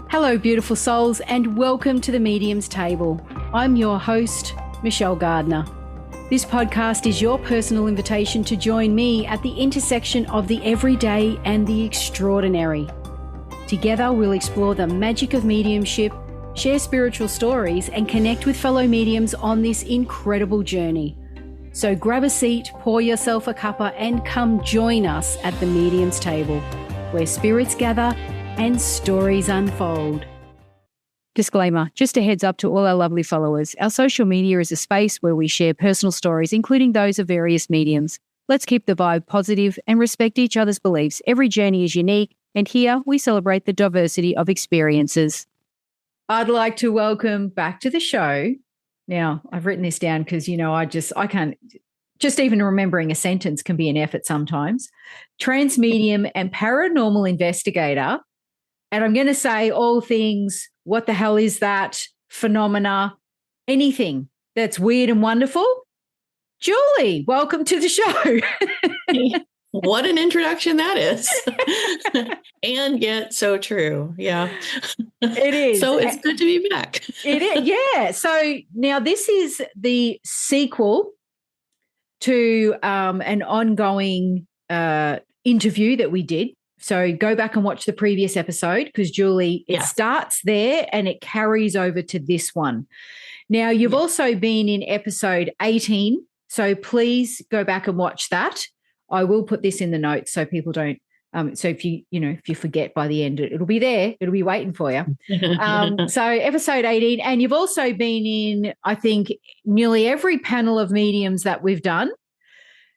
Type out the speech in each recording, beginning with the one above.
Hello, beautiful souls, and welcome to the Medium's Table. I'm your host, Michelle Gardner. This podcast is your personal invitation to join me at the intersection of the everyday and the extraordinary. Together, we'll explore the magic of mediumship, share spiritual stories, and connect with fellow mediums on this incredible journey. So grab a seat, pour yourself a cuppa, and come join us at the Medium's Table, where spirits gather and stories unfold. Disclaimer, just a heads up to all our lovely followers. Our social media is a space where we share personal stories, including those of various mediums. Let's keep the vibe positive and respect each other's beliefs. Every journey is unique, and here we celebrate the diversity of experiences. I'd like to welcome back to the show. Now, I've written this down because, I can't, just even remembering a sentence can be an effort sometimes. Trance medium and paranormal investigator. And I'm going to say all things, what the hell is that? Phenomena, anything that's weird and wonderful. Julie, welcome to the show. What an introduction that is. And yet so true. Yeah. It is. So it's good to be back. It is. Yeah. So now this is the sequel to an ongoing interview that we did. So go back and watch the previous episode because, Julie, it starts there and it carries over to this one. Now, you've also been in episode 18, so please go back and watch that. I will put this in the notes so people don't so if you forget by the end, it'll be there. It'll be waiting for you. So episode 18, and you've also been in, I think, nearly every panel of mediums that we've done.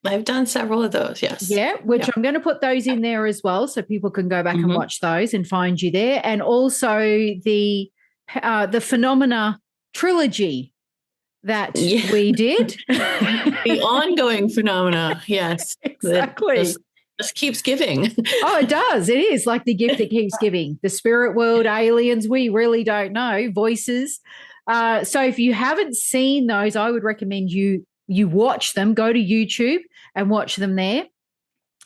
I've done several of those, yes. Yeah, which I'm going to put those in there as well so people can go back and watch those and find you there. And also the Phenomena trilogy that we did. The ongoing phenomena, yes. Exactly. Just keeps giving. Oh, it does. It is like the gift that keeps giving. The spirit world, aliens, we really don't know, voices. So if you haven't seen those, I would recommend you watch them. Go to YouTube and watch them there.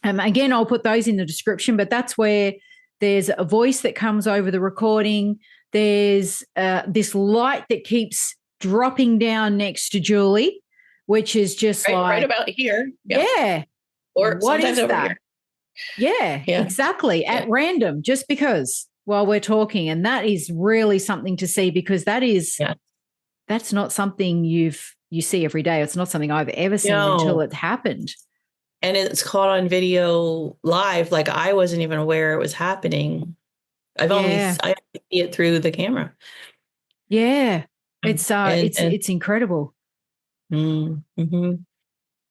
Again, I'll put those in the description, but that's where there's a voice that comes over the recording. There's this light that keeps dropping down next to Julie, which is just right about here. Yep. Yeah. Or what is over that? Here. Yeah, exactly. At random, just because while we're talking. And that is really something to see because that's not something you see every day. It's not something I've ever seen until it happened. And it's caught on video live. Like I wasn't even aware it was happening. I see it through the camera. Yeah. It's incredible. Mm-hmm.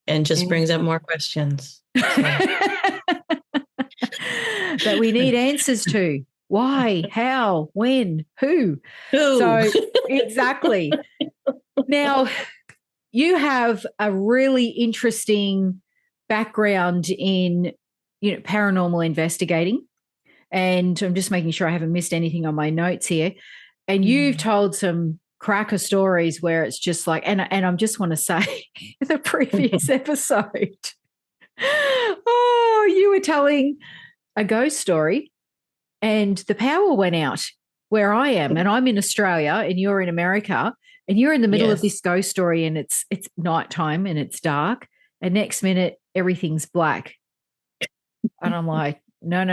And just brings up more questions. That we need answers to. Why? How? When? Who? So exactly. Now, you have a really interesting background in paranormal investigating. And I'm just making sure I haven't missed anything on my notes here. And you've told some cracker stories where it's just like, and I just want to say the previous episode, you were telling a ghost story and the power went out where I am, and I'm in Australia and you're in America, and you're in the middle of this ghost story and it's nighttime and it's dark, and next minute everything's black. And I'm like, no,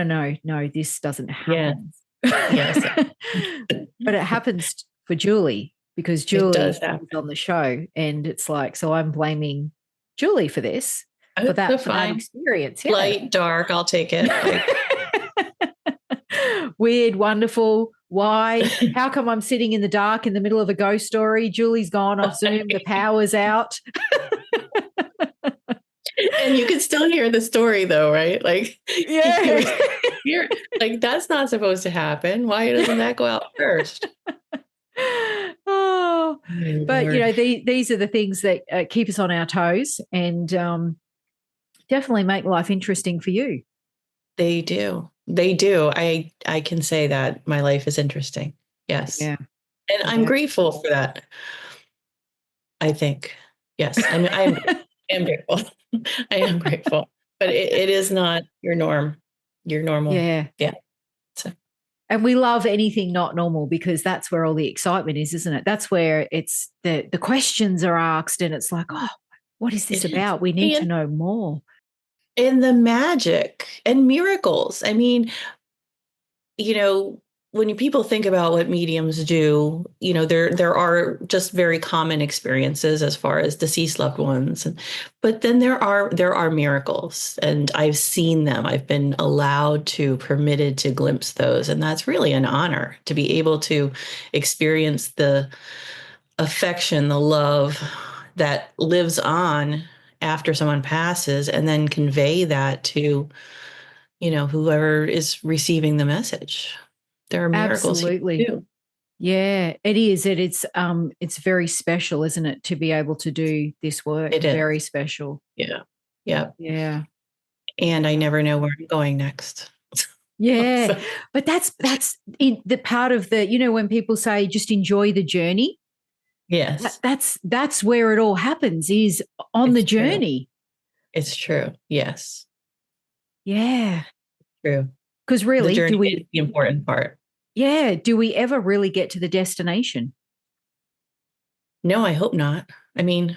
this doesn't happen. Yes. But it happens for Julie because Julie is on the show, and it's like, so I'm blaming Julie for this, for that experience. Yeah. Light, dark, I'll take it. Weird, wonderful. Why? How come I'm sitting in the dark in the middle of a ghost story? Julie's gone off Zoom. The power's out. And you can still hear the story though, right? Like, you're like, that's not supposed to happen. Why doesn't that go out first? But these are the things that keep us on our toes and definitely make life interesting for you. They do. I can say that my life is interesting. Yes. Yeah. And I'm grateful for that. I think. Yes. I am grateful. I am grateful. But it is not your norm. Your normal. Yeah. Yeah. So. And we love anything not normal because that's where all the excitement is, isn't it? That's where it's the questions are asked and it's like, oh, what is this about? We need to know more. And the magic and miracles. I mean, when people think about what mediums do, there are just very common experiences as far as deceased loved ones, but then there are miracles, and I've seen them. I've been permitted to glimpse those, and that's really an honor to be able to experience the affection, the love that lives on after someone passes, and then convey that to whoever is receiving the message. There are miracles Absolutely. here too. Yeah, it is. It's very special, isn't it, to be able to do this work? It is. Very special. Yeah. Yeah. Yeah. And I never know where I'm going next. Yeah. So, but that's the part of when people say just enjoy the journey. yes. That's where it all happens, is on the journey. True. It's true. Yes. Yeah. True. Because really, the journey is the important part. Yeah. Do we ever really get to the destination? No, I hope not. I mean,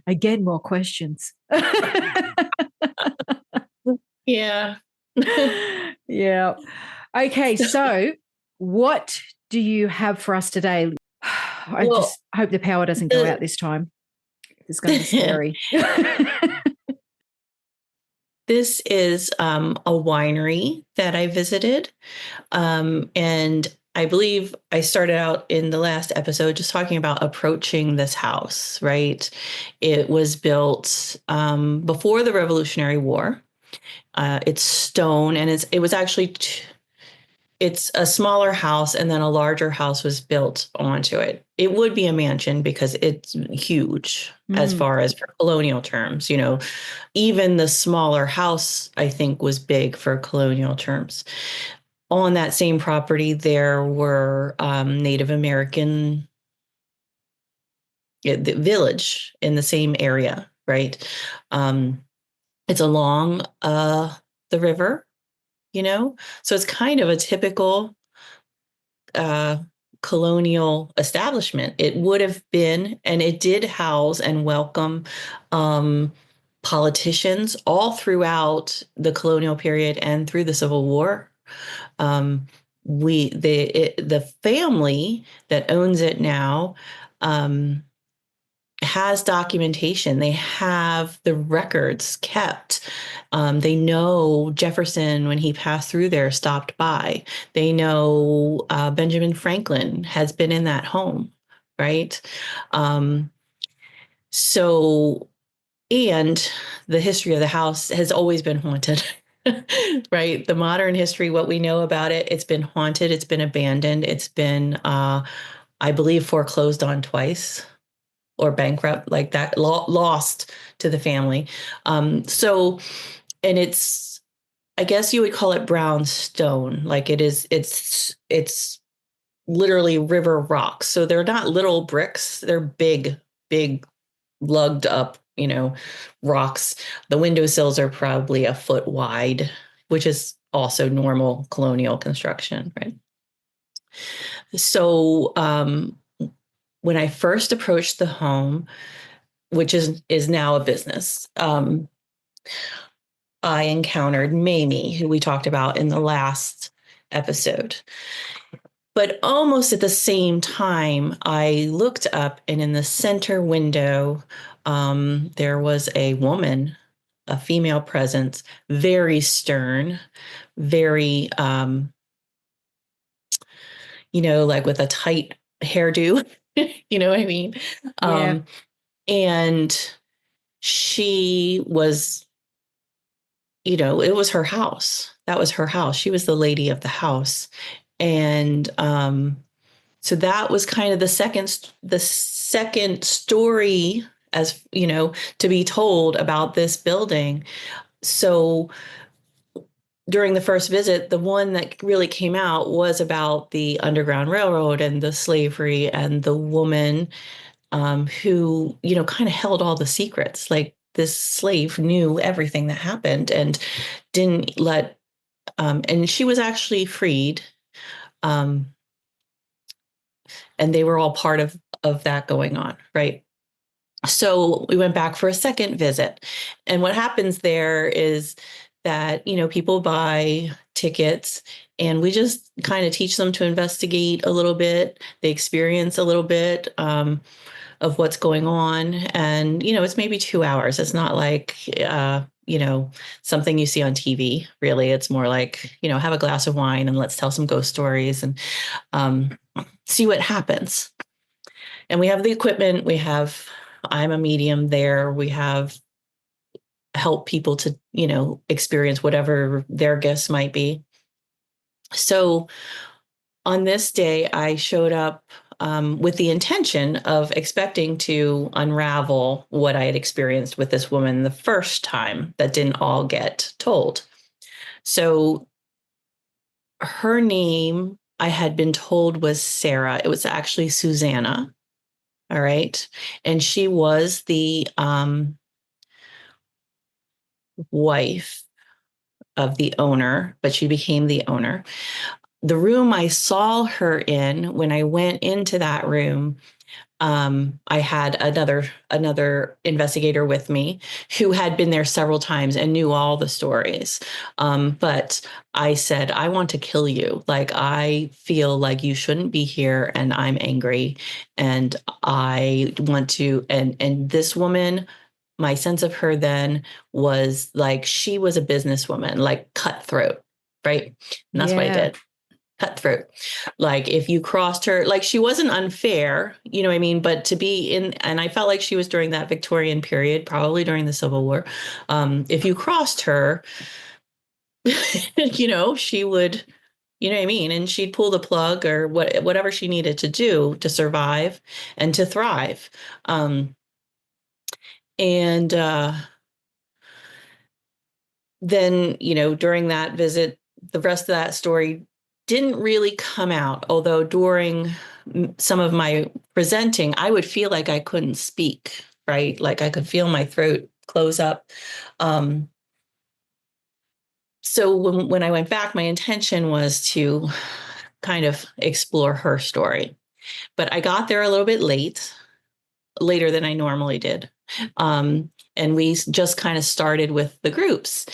Again, more questions. Yeah. Yeah. Okay. So what do you have for us today? I just hope the power doesn't go out this time. It's going to be scary. This is a winery that I visited. And I believe I started out in the last episode just talking about approaching this house, right? It was built before the Revolutionary War. It's stone, and it was actually it's a smaller house, and then a larger house was built onto it. It would be a mansion because it's huge as far as for colonial terms. Even the smaller house, I think, was big for colonial terms. On that same property, there were Native American the village in the same area, right? It's along the river, so it's kind of a typical colonial establishment. It would have been, and it did house and welcome politicians all throughout the colonial period and through the Civil War. The family that owns it now has documentation. They have the records kept. They know Jefferson, when he passed through there, stopped by. They know Benjamin Franklin has been in that home, right? And the history of the house has always been haunted. Right? The modern history, what we know about it, it's been haunted, it's been abandoned, it's been, I believe, foreclosed on twice, or bankrupt, like that, lost to the family. And it's, I guess you would call it brown stone. Like it's literally river rocks. So they're not little bricks. They're big, lugged up, rocks. The windowsills are probably a foot wide, which is also normal colonial construction, right? So when I first approached the home, which is now a business, I encountered Mamie, who we talked about in the last episode. But almost at the same time, I looked up, and in the center window, there was a woman, a female presence, very stern, very, like with a tight hairdo, you know what I mean? Yeah. And she was, it was her house. That was her house. She was the lady of the house. And so that was kind of the second story, as to be told about this building. So during the first visit, the one that really came out was about the Underground Railroad and the slavery and the woman who, kind of held all the secrets. Like, this slave knew everything that happened and didn't let And she was actually freed. And they were all part of that going on, right? So we went back for a second visit. And what happens there is that, people buy tickets and we just kind of teach them to investigate a little bit. They experience a little bit of what's going on. And, it's maybe 2 hours. It's not like, something you see on TV, really. It's more like, have a glass of wine and let's tell some ghost stories and see what happens. And we have the equipment. I'm a medium there. We have help people to, experience whatever their gifts might be. So on this day, I showed up with the intention of expecting to unravel what I had experienced with this woman the first time that didn't all get told. So her name, I had been told, was Sarah. It was actually Susanna. All right. And she was the wife of the owner, but she became the owner. The room I saw her in, when I went into that room, I had another investigator with me who had been there several times and knew all the stories. But I said, I want to kill you. Like, I feel like you shouldn't be here and I'm angry and I want to, and this woman, my sense of her then was like, she was a businesswoman, like cutthroat, right? And that's what I did. Cutthroat. Like, if you crossed her, like, she wasn't unfair, you know what I mean? But to be in, and I felt like she was during that Victorian period, probably during the Civil War. If you crossed her, she would, you know what I mean? And she'd pull the plug or whatever she needed to do to survive and to thrive. And then, during that visit, the rest of that story didn't really come out, although during some of my presenting, I would feel like I couldn't speak, right? Like I could feel my throat close up. So when I went back, my intention was to kind of explore her story. But I got there a little bit later than I normally did. And we just kind of started with the groups.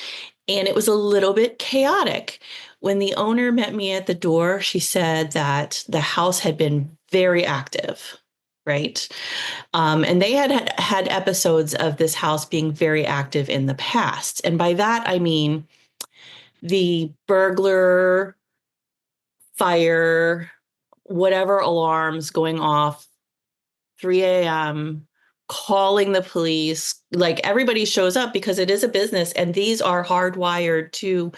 And it was a little bit chaotic. When the owner met me at the door, she said that the house had been very active, right? And they had episodes of this house being very active in the past. And by that, I mean the burglar, fire, whatever alarms going off, 3 a.m., calling the police, like everybody shows up because it is a business and these are hardwired to,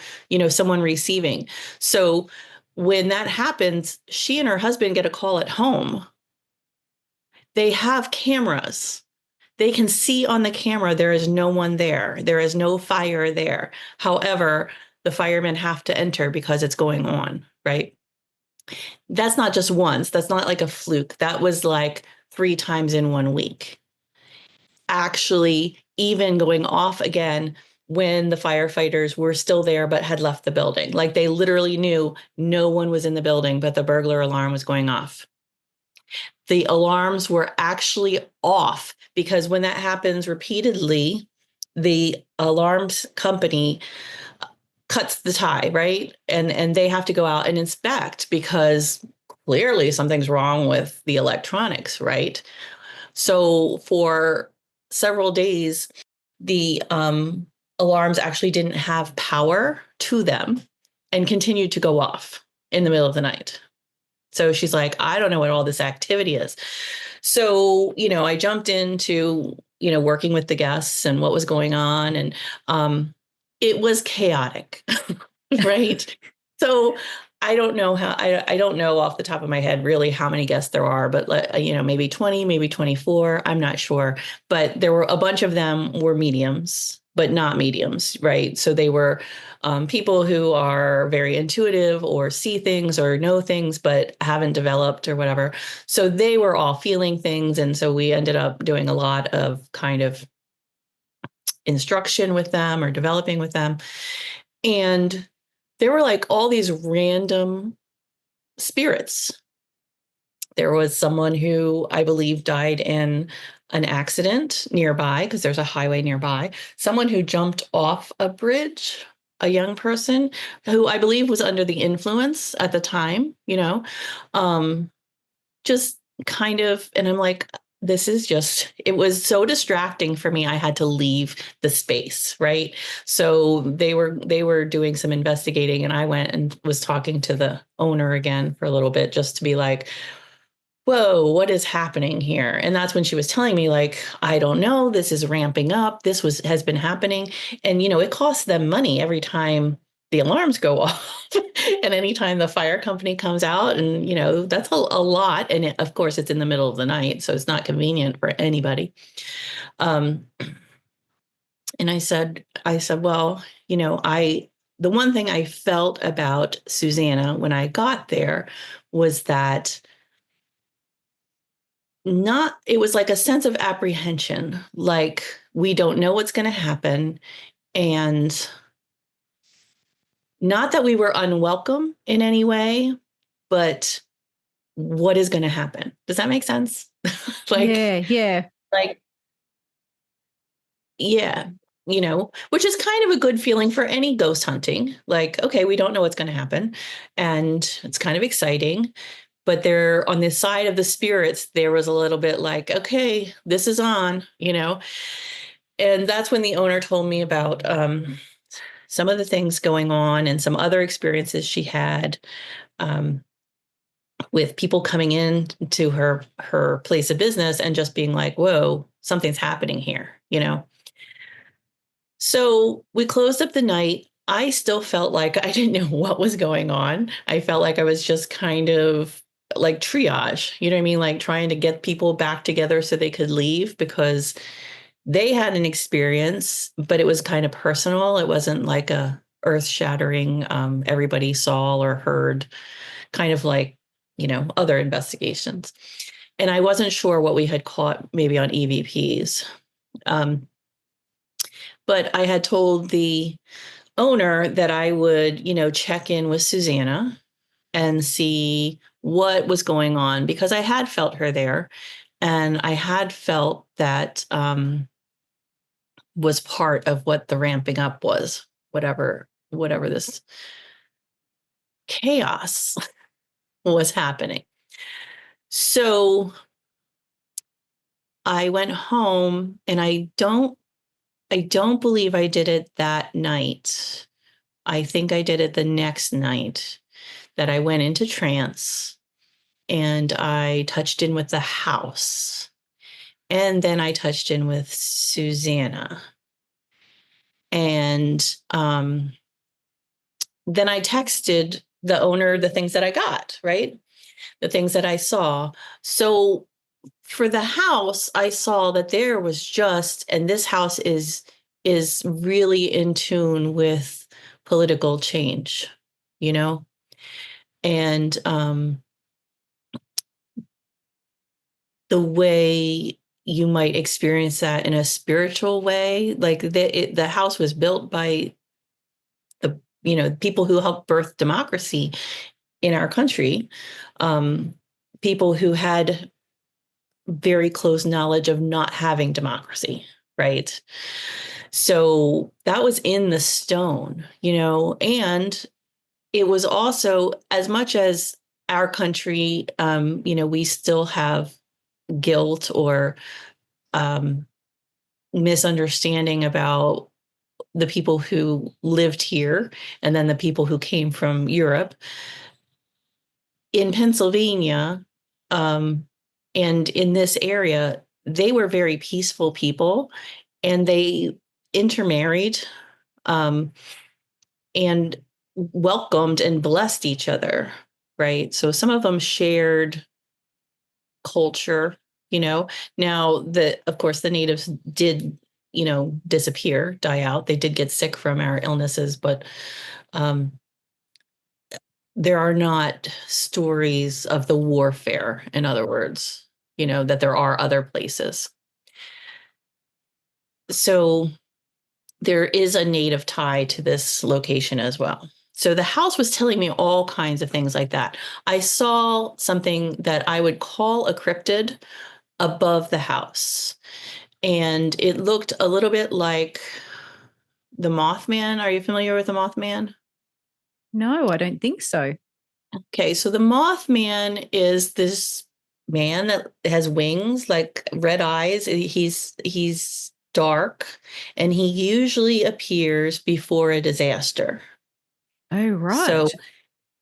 someone receiving. So when that happens, she and her husband get a call at home. They have cameras. They can see on the camera there is no one there. There is no fire there. However, the firemen have to enter because it's going on, right? That's not just once. That's not like a fluke. That was like 3 times in 1 week. Actually, even going off again when the firefighters were still there but had left the building. Like, they literally knew no one was in the building, but the burglar alarm was going off. The alarms were actually off because when that happens repeatedly, the alarms company cuts the tie, right? And they have to go out and inspect because clearly something's wrong with the electronics, right? So for several days, the alarms actually didn't have power to them and continued to go off in the middle of the night. So she's like, I don't know what all this activity is. So, I jumped into, working with the guests and what was going on. And it was chaotic, right? So I don't know I don't know off the top of my head really how many guests there are, but maybe 20, maybe 24. I'm not sure, but there were a bunch of them were mediums, but not mediums, right? So they were people who are very intuitive or see things or know things, but haven't developed or whatever. So they were all feeling things. And so we ended up doing a lot of kind of instruction with them or developing with them. And there were like all these random spirits. There was someone who I believe died in an accident nearby because there's a highway nearby. Someone who jumped off a bridge, a young person who I believe was under the influence at the time, just kind of, and I'm like, this is just, it was so distracting for me. I had to leave the space, right? So they were doing some investigating, and I went and was talking to the owner again for a little bit just to be like, whoa, what is happening here? And that's when she was telling me, like, I don't know, this is ramping up. Has been happening. And, it costs them money every time the alarms go off and anytime the fire company comes out. And, that's a lot. And of course, it's in the middle of the night. So it's not convenient for anybody. And I said, well, the one thing I felt about Susanna when I got there was that it was like a sense of apprehension, like we don't know what's going to happen. And not that we were unwelcome in any way, but what is going to happen? Does that make sense? Yeah. Like, yeah, which is kind of a good feeling for any ghost hunting. Like, okay, we don't know what's going to happen. And it's kind of exciting. But there, on the side of the spirits, there was a little bit like, okay, this is on, And that's when the owner told me about some of the things going on and some other experiences she had with people coming in to her place of business and just being like, whoa, something's happening here. So we closed up the night. I still felt like I didn't know what was going on. I felt like I was just kind of like triage, you know what I mean? Like trying to get people back together so they could leave because they had an experience, but it was kind of personal. It wasn't like a earth-shattering, everybody saw or heard, kind of like, other investigations. And I wasn't sure what we had caught maybe on EVPs. But I had told the owner that I would, check in with Susanna and see what was going on because I had felt her there and I had felt that was part of what the ramping up was, whatever this chaos was happening. So I went home and I don't believe I did it that night. I think I did it the next night that I went into trance and I touched in with the house. And then I touched in with Susanna. And then I texted the owner the things that I got, right? The things that I saw. So for the house, I saw that there was and this house is really in tune with political change, and the way you might experience that in a spiritual way, like the house was built by the people who helped birth democracy in our country, people who had very close knowledge of not having democracy, right? So that was in the stone, and it was also, as much as our country, we still have guilt or misunderstanding about the people who lived here and then the people who came from Europe. In Pennsylvania, and in this area, they were very peaceful people and they intermarried and welcomed and blessed each other, right? So some of them shared culture, Now, of course, the natives did, disappear, die out. They did get sick from our illnesses, but there are not stories of the warfare, in other words, that there are other places. So there is a native tie to this location as well. So the house was telling me all kinds of things like that. I saw something that I would call a cryptid above the house. And it looked a little bit like the Mothman. Are you familiar with the Mothman? No, I don't think so. Okay, so the Mothman is this man that has wings, like red eyes. He's dark, and he usually appears before a disaster. Oh, So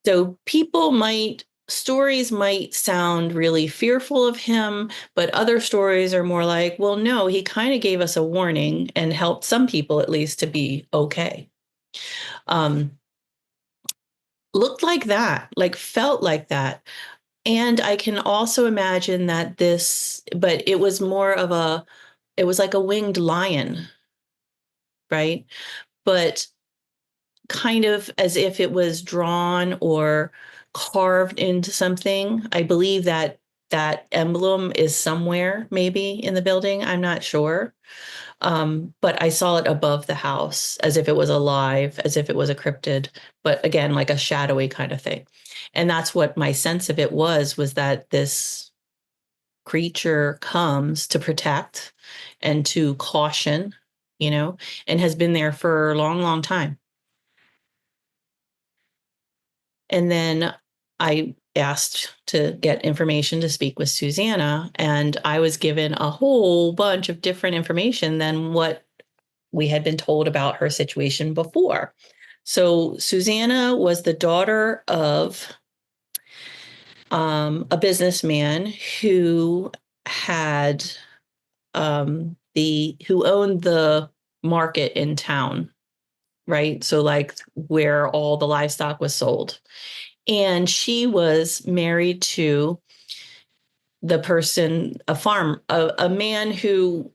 right. stories might sound really fearful of him, but other stories are more like, well, no, he kind of gave us a warning and helped some people at least to be okay. Um, Looked like that, like felt like that. And I can also imagine that but it was it was like a winged lion, right? But kind of as if it was drawn or carved into something. I believe that that emblem is somewhere maybe in the building. I'm not sure. But I saw it above the house as if it was alive, as if it was a cryptid, but again, like a shadowy kind of thing. And that's what my sense of it was that this creature comes to protect and to caution, and has been there for a long, long time. And then I asked to get information to speak with Susanna, and I was given a whole bunch of different information than what we had been told about her situation before. So Susanna was the daughter of a businessman who had who owned the market in town, right? So like where all the livestock was sold. And she was married to the person, a man who,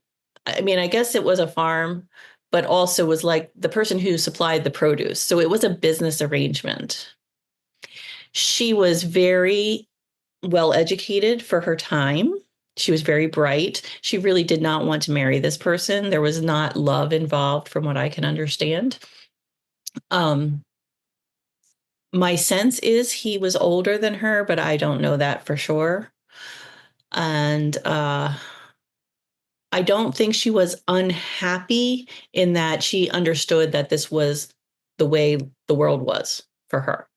I mean, I guess it was a farm, but also was like the person who supplied the produce. So it was a business arrangement. She was very well educated for her time. She was very bright. She really did not want to marry this person. There was not love involved, from what I can understand. Um, my sense is he was older than her, but I don't know that for sure. And I don't think she was unhappy in that she understood that this was the way the world was for her.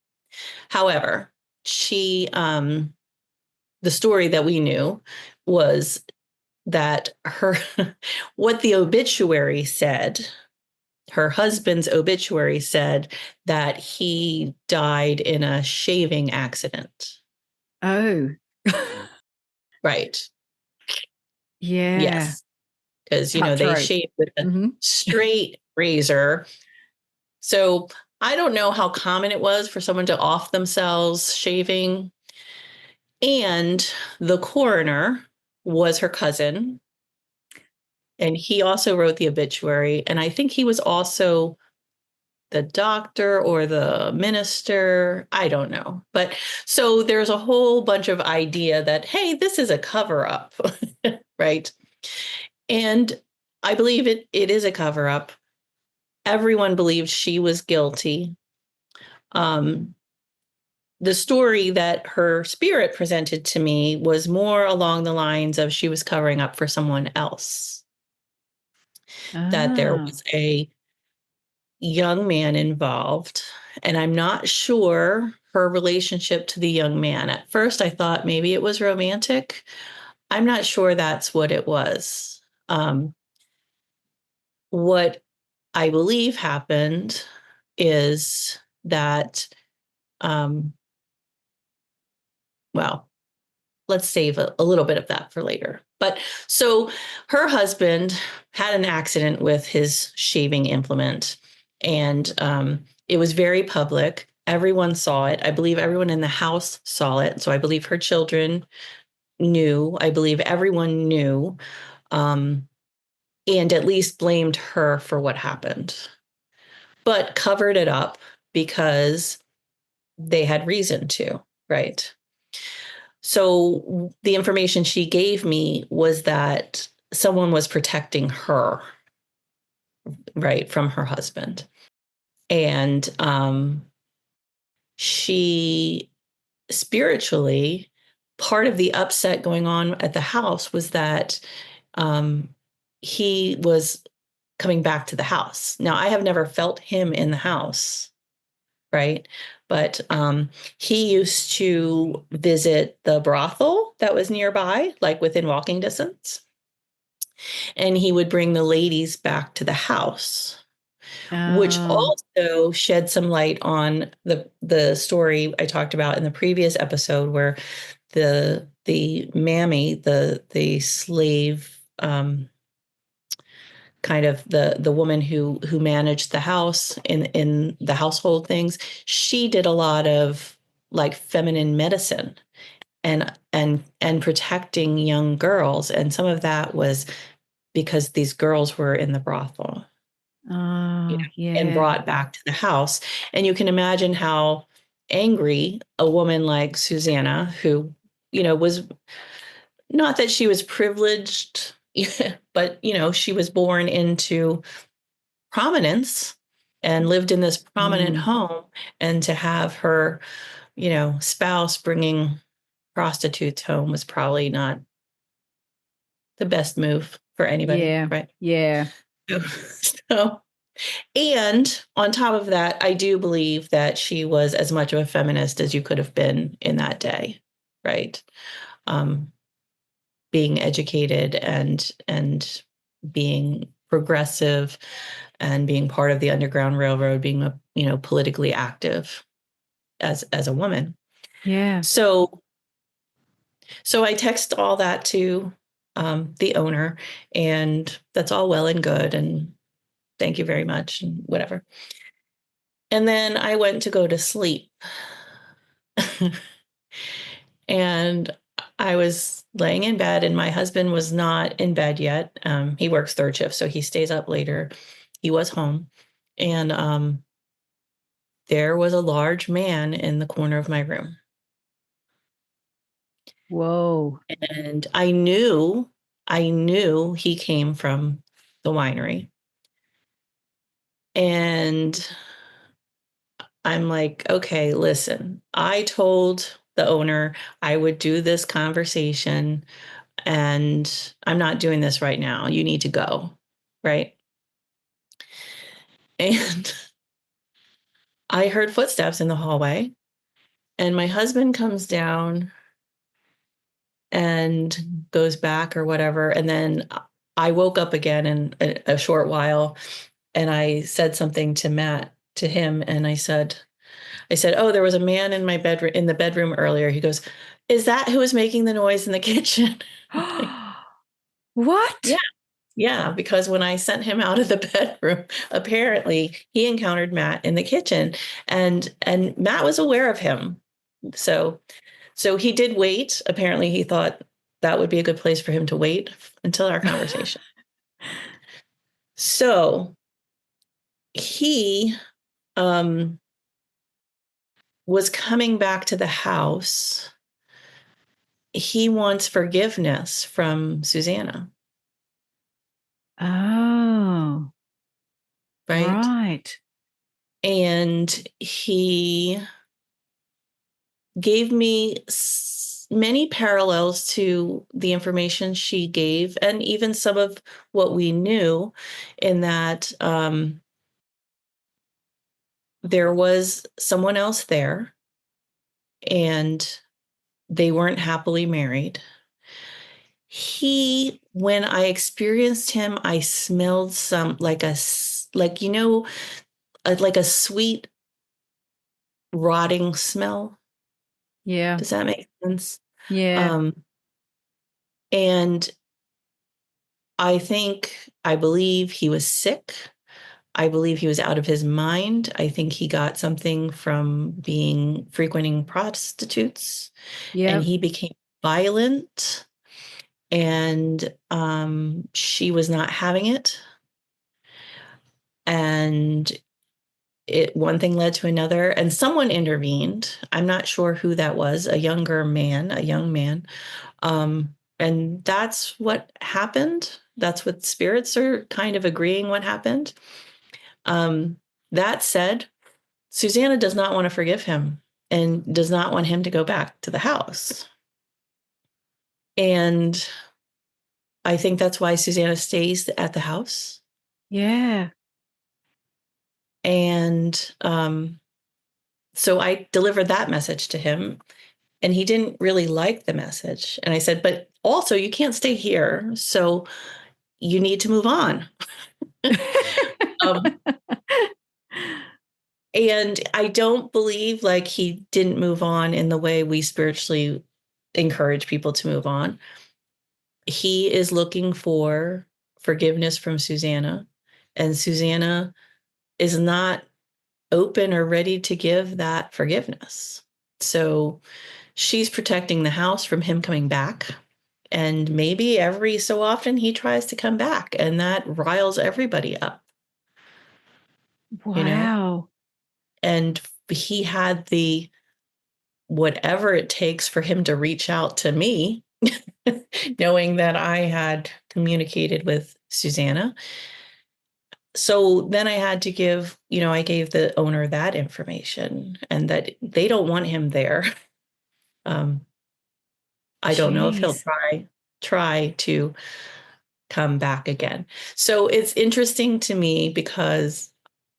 However, the story that we knew was that what the obituary said, her husband's obituary said that he died in a shaving accident. Oh, Right. yeah. Yes. Because, they Cutthroat. shave with a Mm-hmm. straight razor. So I don't know how common it was for someone to off themselves shaving. And the coroner was her cousin. And he also wrote the obituary. And I think he was also the doctor or the minister. I don't know. But so there's a whole bunch of idea that, hey, this is a cover up, right? And I believe it is a cover up. Everyone believed she was guilty. Um, the story that her spirit presented to me was more along the lines of she was covering up for someone else, that there Ah. was a young man involved. And I'm not sure her relationship to the young man. At first, I thought maybe it was romantic. I'm not sure that's what it was. What I believe happened is that, um, well, let's save a little bit of that for later. But so her husband had an accident with his shaving implement, and it was very public. Everyone saw it. I believe everyone in the house saw it. So I believe her children knew. I believe everyone knew, um, and at least blamed her for what happened, but covered it up because they had reason to, right? So the information she gave me was that someone was protecting her, right, from her husband. And she spiritually, part of the upset going on at the house was that um, he was coming back to the house. Now, I have never felt him in the house, right? But he used to visit the brothel that was nearby, like within walking distance. And he would bring the ladies back to the house, which Oh, also shed some light on the story I talked about in the previous episode, where the mammy, the slave, kind of the woman who managed the house in the household things, she did a lot of like feminine medicine and protecting young girls, and some of that was because these girls were in the brothel, oh, and yeah. brought back to the house. And you can imagine how angry a woman like Susanna, who, was not that she was privileged, but, she was born into prominence and lived in this prominent Mm, home. And to have her, spouse bringing prostitutes home was probably not the best move for anybody, yeah. right? Yeah. So, and on top of that, I do believe that she was as much of a feminist as you could have been in that day, right? Um, being educated and being progressive and being part of the Underground Railroad, being politically active as a woman. Yeah. So I text all that to the owner, and that's all well and good, and thank you very much, and whatever. And then I went to go to sleep. And I was laying in bed, and my husband was not in bed yet. He works third shift, so he stays up later. He was home. And there was a large man in the corner of my room. Whoa. And I knew he came from the winery. And I'm like, okay, listen, I told the owner I would do this conversation, and I'm not doing this right now. You need to go. Right. And I heard footsteps in the hallway, and my husband comes down and goes back or whatever. And then I woke up again in a short while, and I said something to Matt, to him. And I said, oh, there was a man in my bedroom, in the bedroom earlier. He goes, is that who was making the noise in the kitchen? Like, yeah. What? Yeah, because when I sent him out of the bedroom, apparently he encountered Matt in the kitchen, and Matt was aware of him. So he did wait. Apparently he thought that would be a good place for him to wait until our conversation. So he um was coming back to the house. He wants forgiveness from Susanna, Oh, right? right. And he gave me many parallels to the information she gave, and even some of what we knew, in that there was someone else there, and they weren't happily married. When I experienced him, I smelled some, like, like a sweet rotting smell. Yeah. Does that make sense? Yeah. Um, and I believe he was sick. I believe he was out of his mind. I think he got something from being frequenting prostitutes, and Yep. he became violent, and she was not having it. And one thing led to another, and someone intervened. I'm not sure who that was, a young man. And that's what happened. That's what spirits are kind of agreeing what happened. Um, that said, Susanna does not want to forgive him. and does not want him to go back to the house. And I think that's why Susanna stays at the house. Yeah. And so I delivered that message to him, and he didn't really like the message. And I said, but also you can't stay here. So you need to move on. um, and I don't believe like he didn't move on in the way we spiritually encourage people to move on. He is looking for forgiveness from Susanna, and Susanna is not open or ready to give that forgiveness. So she's protecting the house from him coming back. And maybe every so often he tries to come back, and that riles everybody up, you know? Wow. And he had the whatever it takes for him to reach out to me, knowing that I had communicated with Susanna. So then I had to give, I gave the owner that information, and that they don't want him there. I don't know if he'll Jeez. try to come back again. So it's interesting to me because,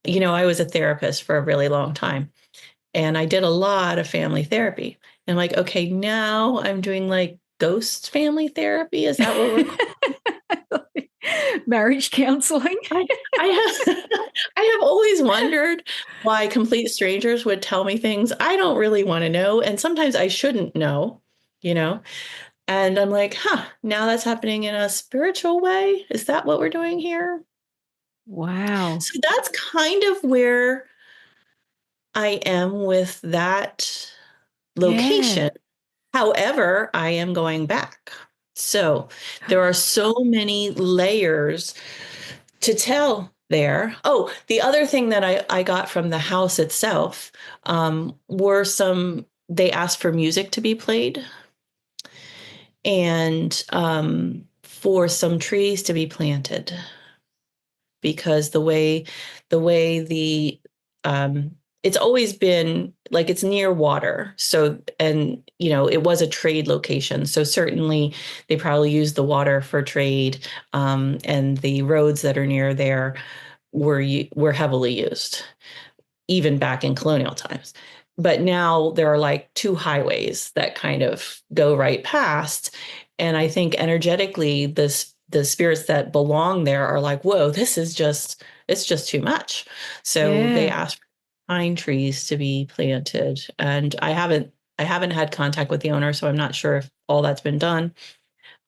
I was a therapist for a really long time, and I did a lot of family therapy. And I'm like, okay, now I'm doing like ghost family therapy. Is that what we're calling? Marriage counseling. I have I have always wondered why complete strangers would tell me things I don't really want to know, and sometimes I shouldn't know, you know. And I'm like, now that's happening in a spiritual way. Is that what we're doing here? Wow. So that's kind of where I am with that Yeah. location. However, I am going back. So there are so many layers to tell there. Oh, the other thing that I got from the house itself they asked for music to be played, and for some trees to be planted, because the way it's always been like it's near water. So, and it was a trade location. So certainly they probably used the water for trade, and the roads that are near there were heavily used, even back in colonial times. But now there are like two highways that kind of go right past. And I think energetically, the spirits that belong there are like, whoa, it's just too much. So they Yeah. asked for pine trees to be planted. And I haven't had contact with the owner, so I'm not sure if all that's been done.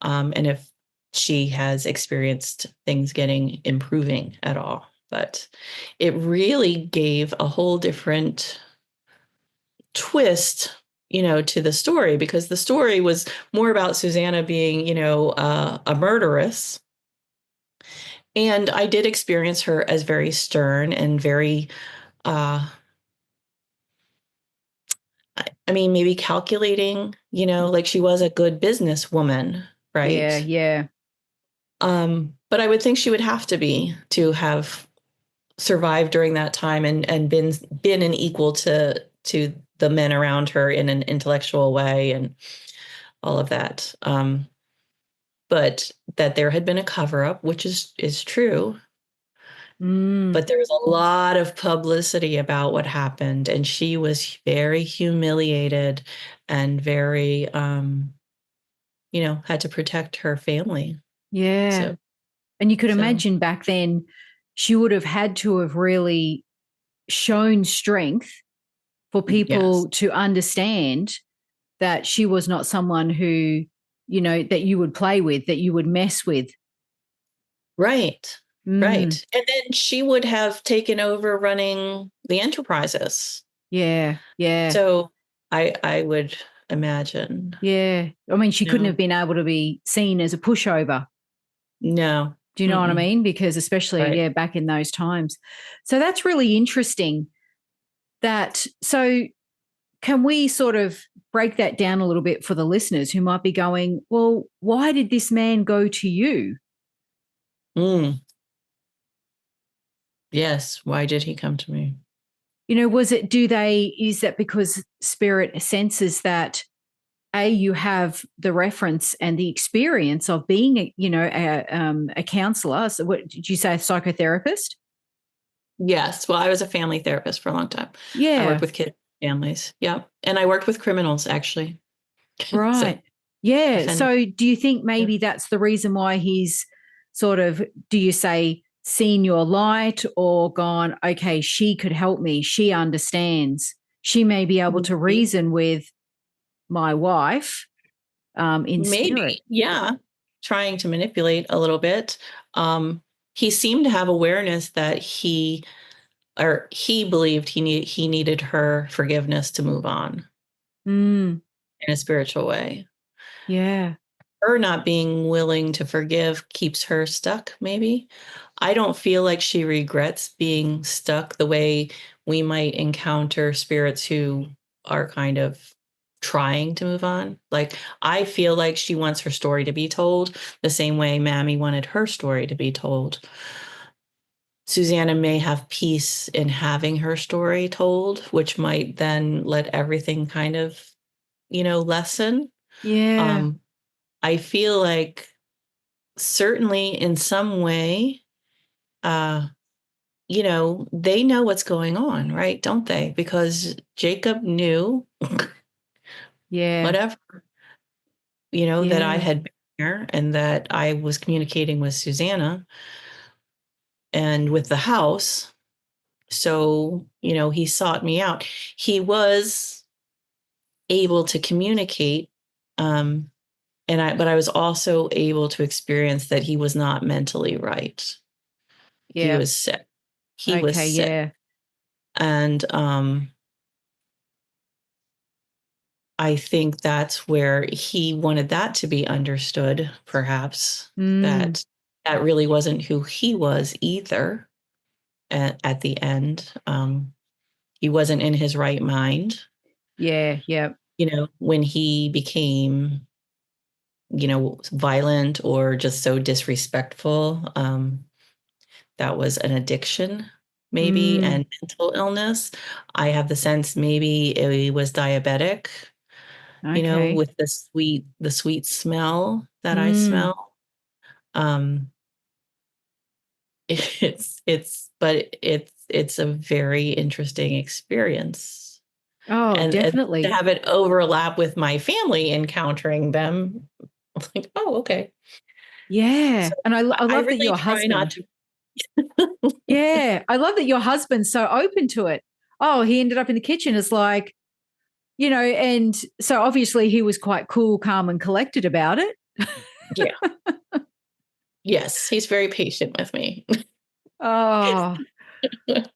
And if she has experienced things improving at all. But it really gave a whole different twist, to the story, because the story was more about Susanna being, a murderess. And I did experience her as very stern and very, I mean, maybe calculating, like she was a good businesswoman, Yeah. right? Yeah. But I would think she would have to have survived during that time, and been an equal to the men around her in an intellectual way and all of that. But that there had been a cover up, which is true. Mm. But there was a lot of publicity about what happened, and she was very humiliated and very, had to protect her family. Yeah. So, And you could so imagine back then she would have had to have really shown strength for yes, people to understand that she was not someone who, that you would play with, that you would mess with. right, Mm. right. And then she would have taken over running the enterprises. Yeah. Yeah. So I would imagine. Yeah. I mean, she couldn't have No, been able to be seen as a pushover. no. Do you know what I Mm-mm. mean? Because especially, Right. yeah, back in those times. So that's really interesting so can we sort of break that down a little bit for the listeners who might be going, well, why did this man go to you? Mm. Yes. Why did he come to me? is that because spirit senses that you have the reference and the experience of being a counselor. So what did you say, a psychotherapist? Yes. Well, I was a family therapist for a long time. I worked Yeah, with kids, families. Yeah. And I worked with criminals actually. So right. Yeah. offended. So do you think Yeah. maybe that's the reason why he's sort of, do you say, seen your light or gone, okay, she could help me. She understands. She may be able to Maybe. reason with my wife in spirit. Maybe. Yeah. Trying to manipulate a little bit. Um, he seemed to have awareness that he believed he needed her forgiveness to move on Mm, in a spiritual way. yeah. Her not being willing to forgive keeps her stuck, maybe. I don't feel like she regrets being stuck the way we might encounter spirits who are kind of trying to move on. Like, I feel like she wants her story to be told the same way Mammy wanted her story to be told. Susanna may have peace in having her story told, which might then let everything kind of, lessen. Yeah. Um, I feel like certainly in some way, uh, they know what's going on, right? Don't they? Because Jacob knew Yeah. whatever, that I Yeah. had been here and that I was communicating with Susanna and with the house. So, he sought me out. He was able to communicate. Um, but I was also able to experience that he was not mentally right. He Yeah. was sick. He was Okay. sick. Yeah. And I think that's where he wanted that to be understood, perhaps, Mm, that that really wasn't who he was either at the end. He wasn't in his right mind, yeah. Yeah. when he became, violent or just so disrespectful. That was an addiction, maybe, Mm, and mental illness. I have the sense maybe he was diabetic, okay. with the sweet smell that I Mm. smell. Um, but it's a very interesting experience. Oh, And to definitely. have it overlap with my family encountering them, I'm like, oh, okay. Yeah. So And I I love that really your try not husband, to. yeah, I love that your husband's so open to it. Oh, he ended up in the kitchen. It's like, and so obviously he was quite cool, calm, and collected about it. Yeah. Yes, he's very patient with me. Oh,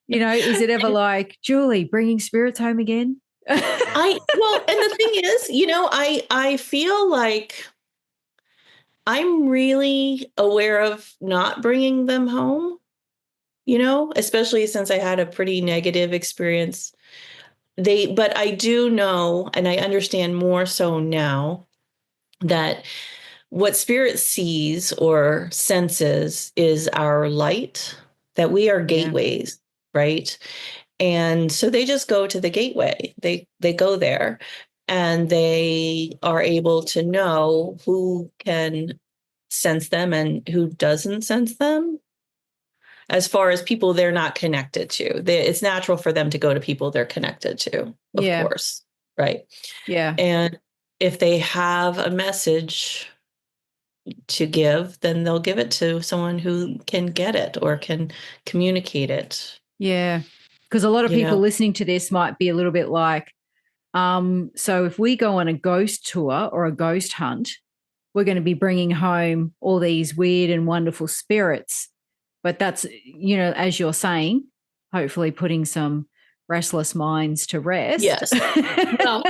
is it ever like, Julie, bringing spirits home again? And the thing is, I feel like I'm really aware of not bringing them home, especially since I had a pretty negative experience. But I do know, and I understand more so now, that what spirit sees or senses is our light, that we are Yeah. gateways, right? And so they just go to the gateway. They go there and they are able to know who can sense them and who doesn't sense them. As far as people they're not connected to, it's natural for them to go to people they're connected to, of Yeah. course, right? Yeah. And if they have a message to give, then they'll give it to someone who can get it or can communicate it, Yeah. Because a lot of you people know? listening to this might be a little bit like, so if we go on a ghost tour or a ghost hunt, we're going to be bringing home all these weird and wonderful spirits. But that's, as you're saying, hopefully putting some restless minds to rest. Yes. Well,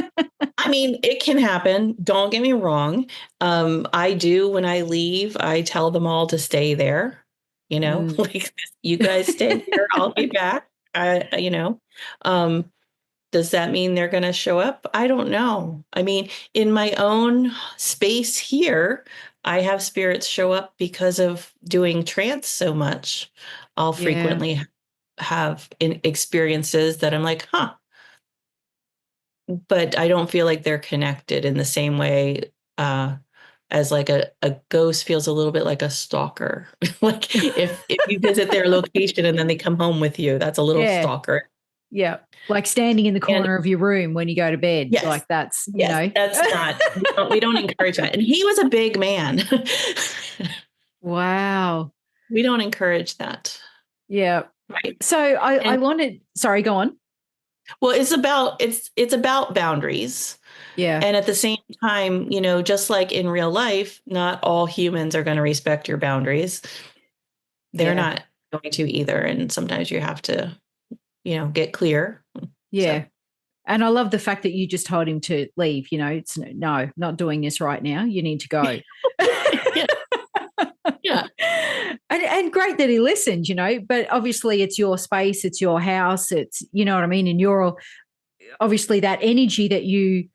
I mean, it can happen. Don't get me wrong. I do when I leave, I tell them all to stay there, Mm. like you guys stay here, I'll be back. Um, does that mean they're going to show up? I don't know. I mean, in my own space here, I have spirits show up because of doing trance so much. I'll Yeah. frequently have experiences that I'm like, huh, but I don't feel like they're connected in the same way as like a ghost feels a little bit like a stalker. Like if you visit their location and then they come home with you, that's a little Yeah. stalker. Yeah. Like standing in the And corner of your room when you go to bed. yes, Like that's, yes, that's not, we don't encourage that. And he was a big man. Wow. We don't encourage that. Yeah. Right. So I And wanted, sorry, go on. well, it's about boundaries. Yeah. And at the same time, just like in real life, not all humans are going to respect your boundaries. They're Yeah. not going to either. And sometimes you have to, get clear. So, Yeah. And I love the fact that you just told him to leave. It's no, not doing this right now. You need to go. yeah. Yeah. And great that he listened, but obviously it's your space, it's your house, it's, you know what I mean? And you're obviously that energy that you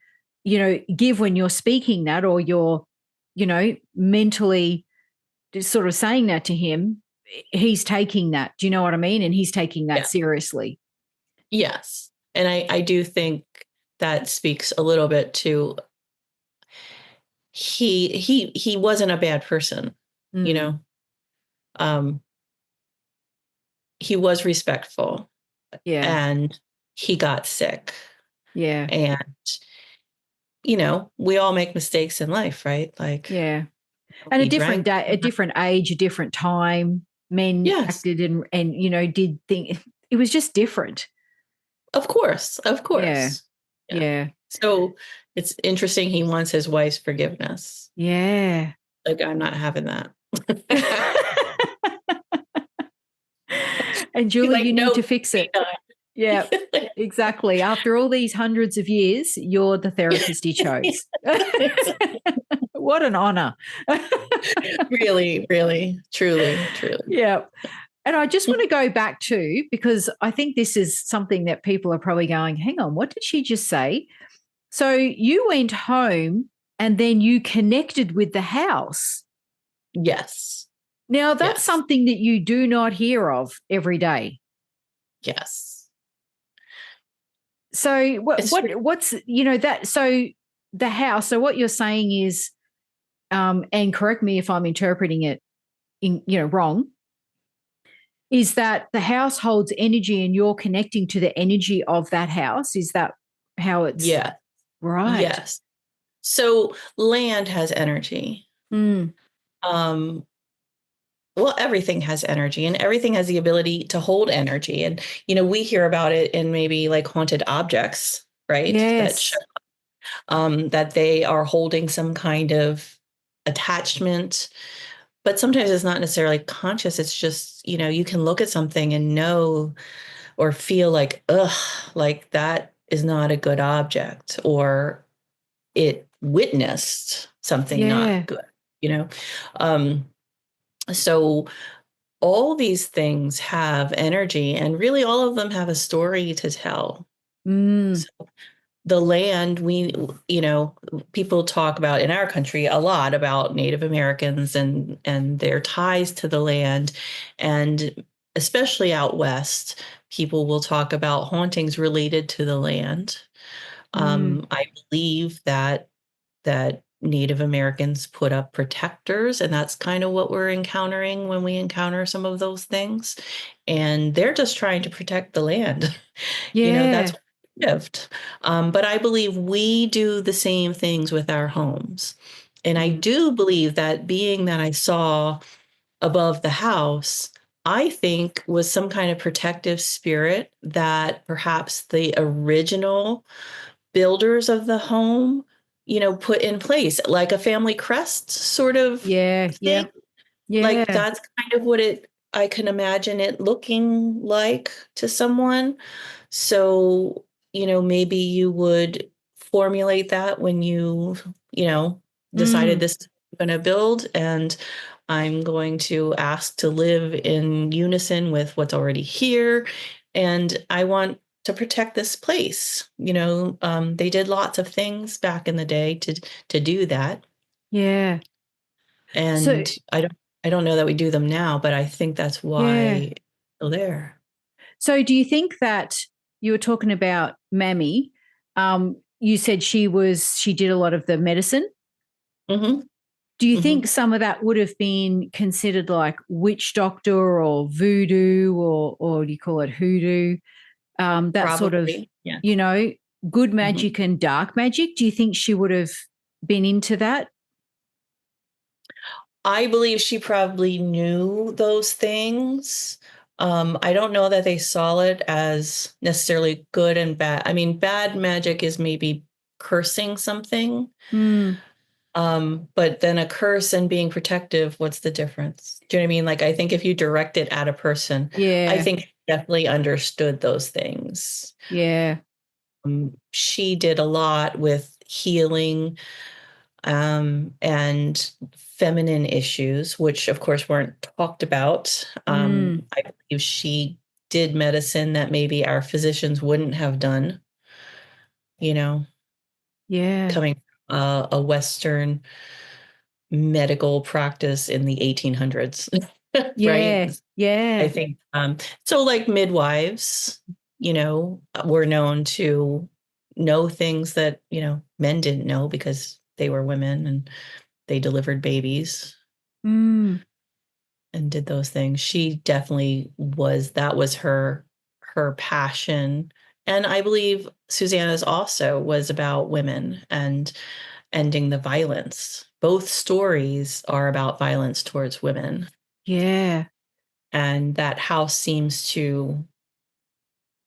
give when you're speaking that, or you're, mentally just sort of saying that to him, he's taking that. Do you know what I mean? And he's taking that Yeah. seriously. Yes. And I do think that speaks a little bit to he wasn't a bad person, you Mm. know. Um he was respectful Yeah. and he got sick. Yeah. And we all make mistakes in life, right? Like Yeah. And a he different drank. day, a different age, a different time, men Yes. acted and did things. It was just different. Of course. Of Yeah. course. Yeah. Yeah. So it's interesting he wants his wife's forgiveness. Yeah. Like I'm not having that. And He's Julie, like, you need to no, fix it. Yeah, exactly. After all these hundreds of years, you're the therapist he chose. What an honor. Really, really, truly, truly. Yeah. And I just want to go back to, because I think this is something that people are probably going, hang on, what did she just say? So you went home and then you connected with the house. Yes. Now, that's Yes. something that you do not hear of every day. Yes. So what's that, so the house, so what you're saying is, and correct me if I'm interpreting it wrong, is that the house holds energy and you're connecting to the energy of that house. Is that how it's Yeah. right? Yes. So land has energy. Mm. Well, everything has energy and everything has the ability to hold energy. And, we hear about it in maybe like haunted objects, right? Yes. That they are holding some kind of attachment, but sometimes it's not necessarily conscious. It's just, you can look at something and know or feel like, ugh, like that is not a good object, or it witnessed something Yeah. not good, you know? Um, so all these things have energy and really all of them have a story to tell. Mm. So the land, people talk about in our country a lot about Native Americans and their ties to the land. And especially out west, people will talk about hauntings related to the land. Mm. I believe that Native Americans put up protectors, and that's kind of what we're encountering when we encounter some of those things. And they're just trying to protect the land. That's Yeah. what we lived. But I believe we do the same things with our homes. And I Mm. do believe that being that I saw above the house, I think was some kind of protective spirit that perhaps the original builders of the home, put in place, like a family crest sort of Yeah. thing. Yeah. Like Yeah. that's kind of what I can imagine it looking like to someone. So, maybe you would formulate that when decided Mm. this is going to build and I'm going to ask to live in unison with what's already here. And I want to protect this place. They did lots of things back in the day to do that. Yeah. So And I don't know that we do them now, but I think that's yeah. why it's still there. So do you think that you were talking about Mammy? You said she did a lot of the medicine. Mm-hmm. Do you Mm-hmm. think some of that would have been considered like witch doctor or voodoo or do you call it hoodoo? That sort of, Probably. Yeah. you know, good Mm-hmm. magic and dark magic. Do you think she would have been into that? I believe she probably knew those things. I don't know that they saw it as necessarily good and bad. I mean, bad magic is maybe cursing something. Mm, But then a curse and being protective, what's the difference? Do you know what I mean? Like, I think if you direct it at a person, I yeah, think she definitely understood those things. yeah. She did a lot with healing and feminine issues, which of course weren't talked about. Mm, I believe she did medicine that maybe our physicians wouldn't have done, you know, yeah, coming from a Western medical practice in the 1800s, right? yeah, I yeah. think so like midwives, were known to know things that, men didn't know because they were women and they delivered babies Mm, and did those things. She definitely that was her passion. And I believe Susanna's also was about women and ending the violence. Both stories are about violence towards women. yeah. And that house seems to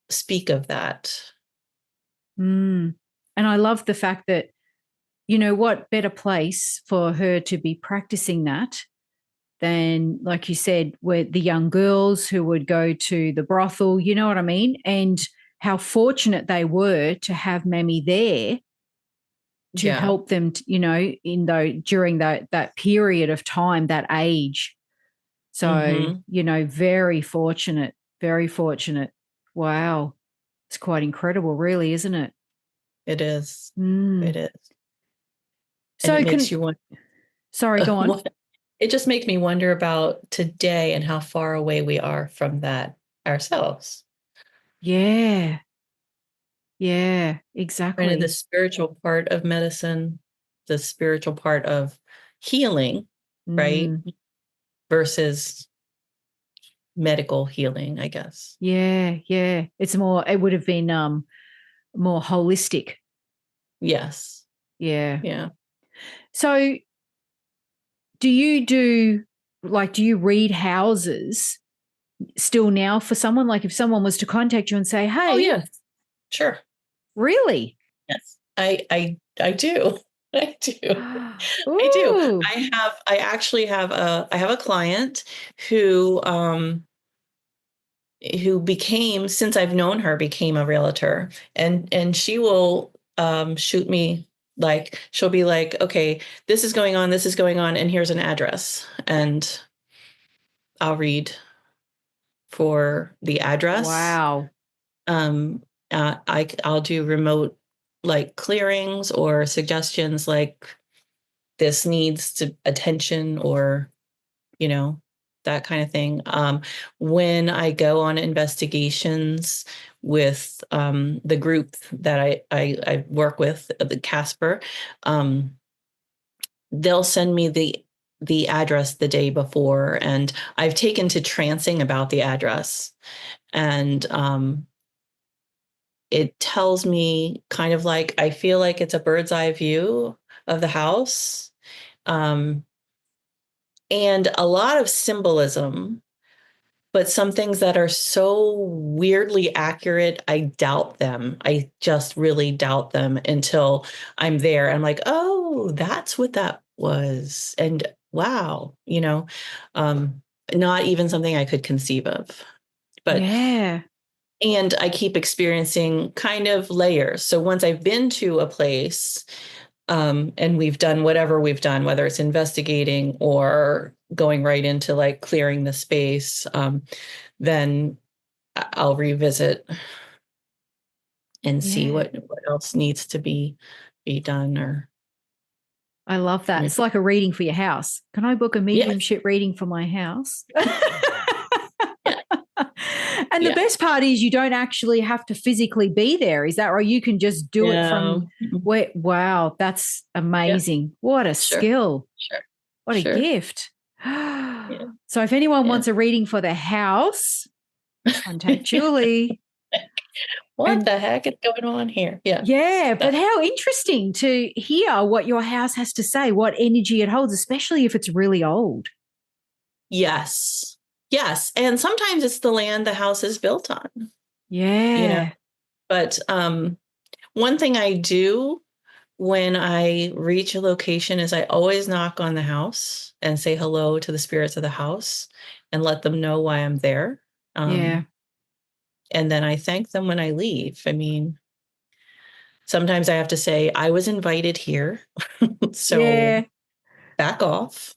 speak of that. Mm. And I love the fact that, you know, what better place for her to be practicing that than, like you said, where the young girls who would go to the brothel, you know what I mean? And how fortunate they were to have Mammy there to Yeah. help them, during that period of time, that age. So, Hmm. very fortunate, very fortunate. Wow. It's quite incredible, really, isn't it? It is. Mm. It is. And it So makes you wonder. sorry, go on. It just makes me wonder about today and how far away we are from that ourselves. Yeah. Yeah, Right. And the exactly. spiritual part of medicine, the spiritual part of healing, right? Mm. Versus medical healing, I guess. Yeah, yeah. It would have been more holistic. Yes. Yeah. Yeah. So do you read houses still now for someone? Like if someone was to contact you and say, Oh, hey, yes. Sure. really? Yes. I do. I do. I do. Ooh. I actually have a client who became, since I've known her, became a realtor. And she will shoot me, like she'll be like, okay, this is going on, and here's an address. And I'll read for the address. Wow. Um I'll do remote like clearings or suggestions like this needs to attention or you know that kind of thing. When I go on investigations with the group that I work with, the Casper, um, they'll send me the address the day before, and I've taken to trancing about the address, and it tells me kind of like I feel like it's a bird's eye view of the house. Um, and a lot of symbolism, but some things that are so weirdly accurate, I doubt them. I just really doubt them until I'm there. I'm like, oh, that's what that was. And wow, um, not even something I could conceive of. But Yeah. and I keep experiencing kind of layers. So once I've been to a place, and we've done whatever we've done, whether it's investigating or going right into like clearing the space, then I'll revisit and see Yeah. what else needs to be done or I love that. It's like a reading for your house. Can I book a yes. mediumship reading for my house? Yeah. And the best part is you don't actually have to physically be there. Is that right? You can just do it from where? Wow, that's amazing. Yeah. What a skill. Sure. What a gift. So if anyone wants a reading for their house, contact Julie. What the heck is going on here? Yeah. Yeah, but how interesting to hear what your house has to say, what energy it holds, especially if it's really old. Yes. Yes. And sometimes it's the land the house is built on. Yeah. But one thing I do when I reach a location is I always knock on the house and say hello to the spirits of the house and let them know why I'm there. And then I thank them when I leave. I mean, sometimes I have to say, I was invited here. So back off.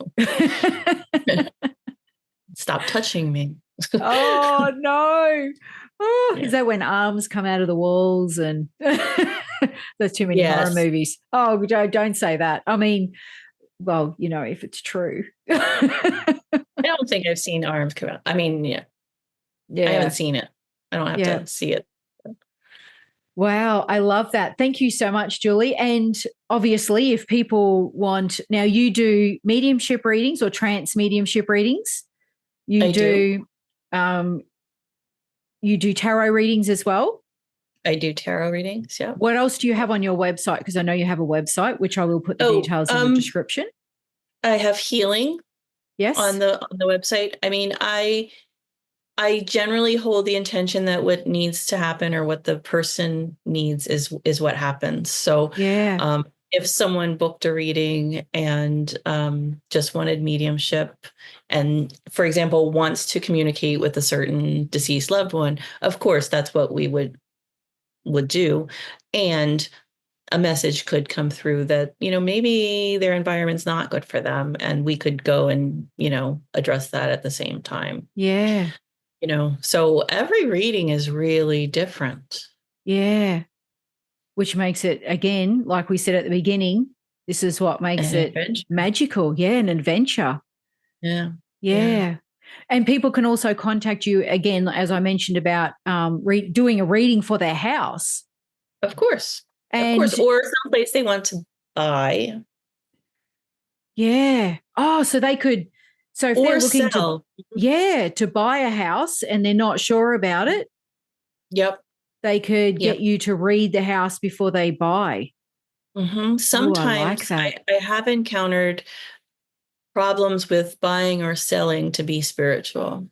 Stop touching me. Oh, no. Oh, is that when arms come out of the walls and there's too many horror movies? Oh, don't say that. I mean, well, if it's true. I don't think I've seen arms come out. I mean, I haven't seen it. I don't have to see it. Wow, I love that. Thank you so much, Julie. And obviously, if people want, now you do mediumship readings or trance mediumship readings. You do tarot readings as well? I do tarot readings, yeah. What else do you have on your website? Because I know you have a website, which I will put the details in the description. I have healing on the website. I mean, I generally hold the intention that what needs to happen or what the person needs is what happens. So if someone booked a reading and just wanted mediumship and, for example, wants to communicate with a certain deceased loved one, of course, that's what we would do. And a message could come through that, maybe their environment's not good for them. And we could go and, address that at the same time. Yeah. So every reading is really different. Yeah. Which makes it, again, like we said at the beginning, this is what makes it magical. Yeah, an adventure. Yeah. And people can also contact you, again, as I mentioned, about doing a reading for their house. Of course. Or someplace they want to buy. Yeah. Oh, so they could, so if they're looking to buy a house and they're not sure about it. Yep. They could get you to read the house before they buy. Mm-hmm. Sometimes I have encountered problems with buying or selling to be spiritual.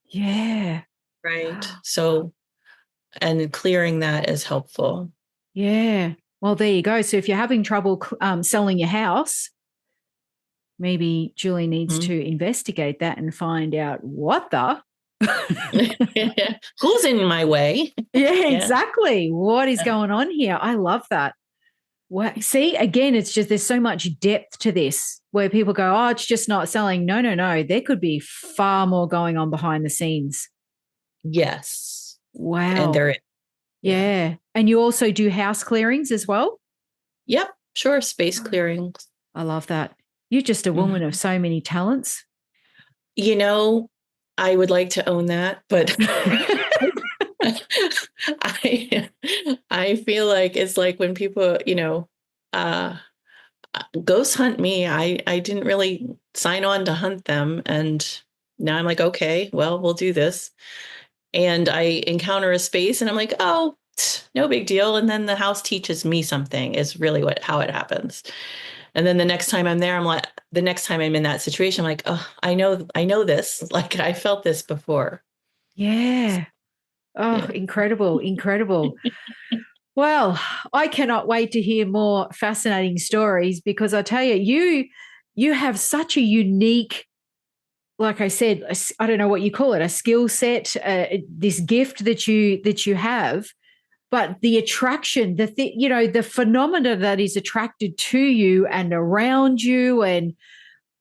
Yeah. Right. So, and clearing that is helpful. Yeah. Well, there you go. So if you're having trouble selling your house, maybe Julie needs to investigate that and find out what the... Who's in my way? Yeah, exactly. What is going on here? I love that. Well, see, again, it's just there's so much depth to this where people go, oh, it's just not selling. No. There could be far more going on behind the scenes. Yes. Wow. And there is. Yeah. And you also do house clearings as well? Yep. Sure. Space clearings. I love that. You're just a woman of so many talents. I would like to own that, but I feel like it's like when people, ghosts hunt me. I didn't really sign on to hunt them. And now I'm like, okay, well, we'll do this. And I encounter a space and I'm like, oh, no big deal. And then the house teaches me something is really how it happens. And then the next time I'm there, the next time I'm in that situation, I'm like, oh, I know this. Like I felt this before. Yeah. Oh, yeah. Incredible. Well, I cannot wait to hear more fascinating stories because I tell you, you have such a unique, like I said, I don't know what you call it, a skill set, this gift that you have. But the attraction, the phenomena that is attracted to you and around you, and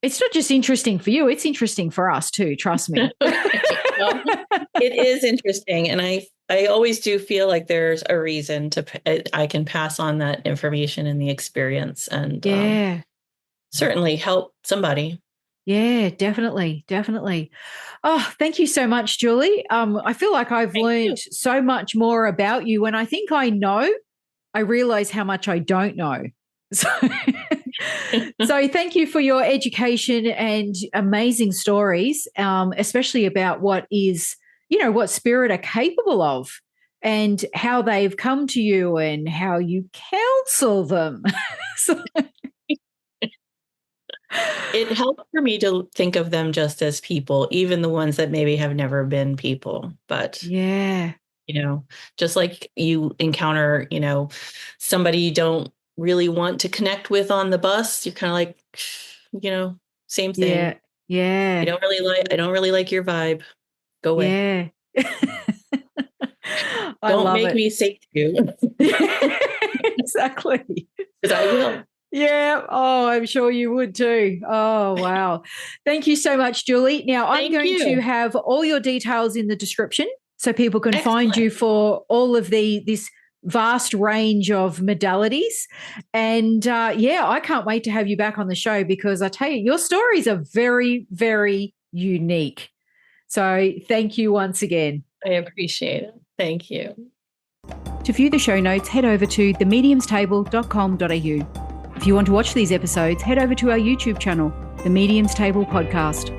it's not just interesting for you, it's interesting for us too, trust me. Well, it is interesting. And I always do feel like there's a reason I can pass on that information and the experience and certainly help somebody. Yeah, definitely. Definitely. Oh, thank you so much, Julie. I feel like I've Thank learned you. so much more about you. When I think I know, I realize how much I don't know. So, so thank you for your education and amazing stories, especially about what is, what spirit are capable of and how they've come to you and how you counsel them. So, It helped for me to think of them just as people, even the ones that maybe have never been people. But, yeah, just like you encounter, somebody you don't really want to connect with on the bus, you're kind of like, you know, same yeah, thing. yeah, I don't really like your vibe. Go away. yeah. I Don't love make it. me say you, Exactly. because I will. Yeah. Oh, I'm sure you would too. Oh, wow. Thank you so much, Julie. Now, I'm Thank going to you. have all your details in the description so people can find Excellent. you for all of this vast range of modalities. And yeah, I can't wait to have you back on the show because I tell you, your stories are very, very unique. So thank you once again. I appreciate it. Thank you. To view the show notes, head over to themediumstable.com.au. If you want to watch these episodes, head over to our YouTube channel, The Medium's Table Podcast.